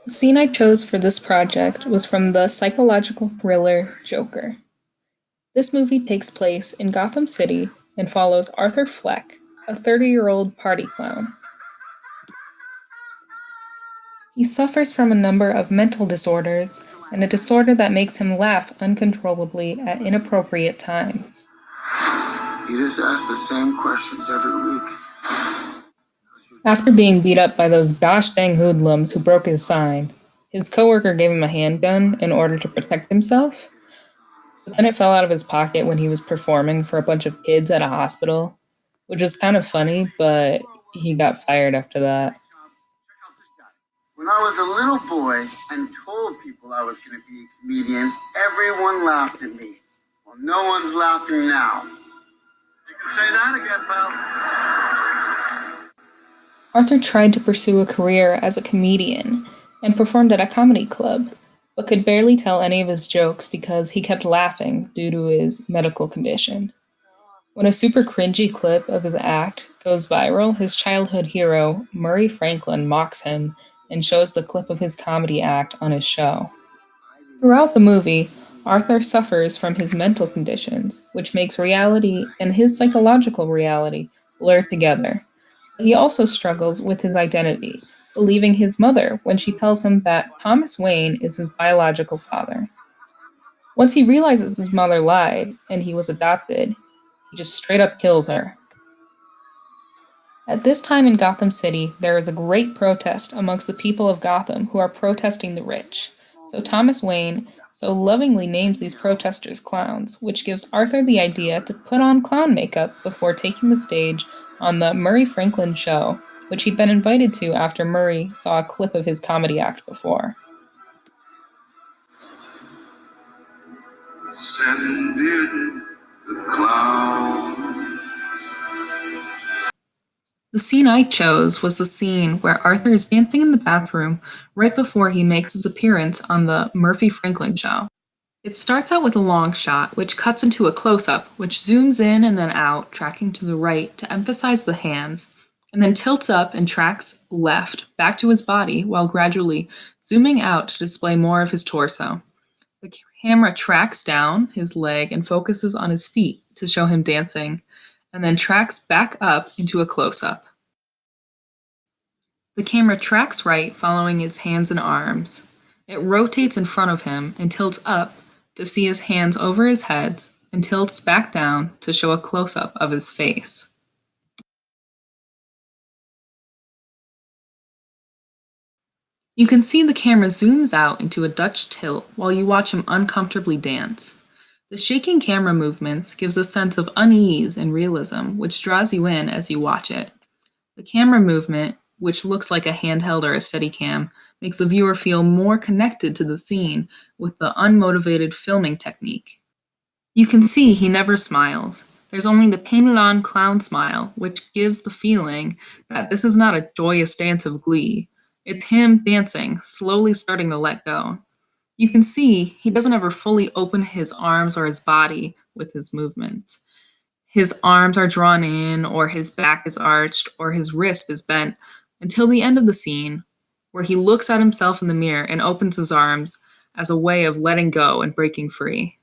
The scene I chose for this project was from the psychological thriller Joker. This movie takes place in Gotham City and follows Arthur Fleck, a 30-year-old party clown. He suffers from a number of mental disorders and a disorder that makes him laugh uncontrollably at inappropriate times. You just ask the same questions every week. After being beat up by those gosh dang hoodlums who broke his sign, his coworker gave him a handgun in order to protect himself. But then it fell out of his pocket when he was performing for a bunch of kids at a hospital, which was kind of funny, but he got fired after that. When I was a little boy and told people I was going to be a comedian, everyone laughed at me. Well, no one's laughing now. You can say that again, pal. Arthur tried to pursue a career as a comedian and performed at a comedy club, but could barely tell any of his jokes because he kept laughing due to his medical condition. When a super cringy clip of his act goes viral, his childhood hero, Murray Franklin, mocks him and shows the clip of his comedy act on his show. Throughout the movie, Arthur suffers from his mental conditions, which makes reality and his psychological reality blur together. He also struggles with his identity, believing his mother when she tells him that Thomas Wayne is his biological father. Once he realizes his mother lied and he was adopted, he just straight up kills her. At this time in Gotham City, there is a great protest amongst the people of Gotham who are protesting the rich. So Thomas Wayne so lovingly names these protesters clowns, which gives Arthur the idea to put on clown makeup before taking the stage on the Murray Franklin show, which he'd been invited to after Murray saw a clip of his comedy act before. Send in the clown. The scene I chose was the scene where Arthur is dancing in the bathroom right before he makes his appearance on the Murphy Franklin show. It starts out with a long shot, which cuts into a close-up, which zooms in and then out, tracking to the right to emphasize the hands, and then tilts up and tracks left back to his body while gradually zooming out to display more of his torso. The camera tracks down his leg and focuses on his feet to show him dancing, and then tracks back up into a close-up. The camera tracks right, following his hands and arms. It rotates in front of him and tilts up to see his hands over his head and tilts back down to show a close-up of his face. You can see the camera zooms out into a Dutch tilt while you watch him uncomfortably dance. The shaking camera movements gives a sense of unease and realism, which draws you in as you watch it. The camera movement, which looks like a handheld or a Steadicam, makes the viewer feel more connected to the scene with the unmotivated filming technique. You can see he never smiles. There's only the painted-on clown smile, which gives the feeling that this is not a joyous dance of glee. It's him dancing, slowly starting to let go. You can see he doesn't ever fully open his arms or his body with his movements. His arms are drawn in, or his back is arched, or his wrist is bent, until the end of the scene, where he looks at himself in the mirror and opens his arms as a way of letting go and breaking free.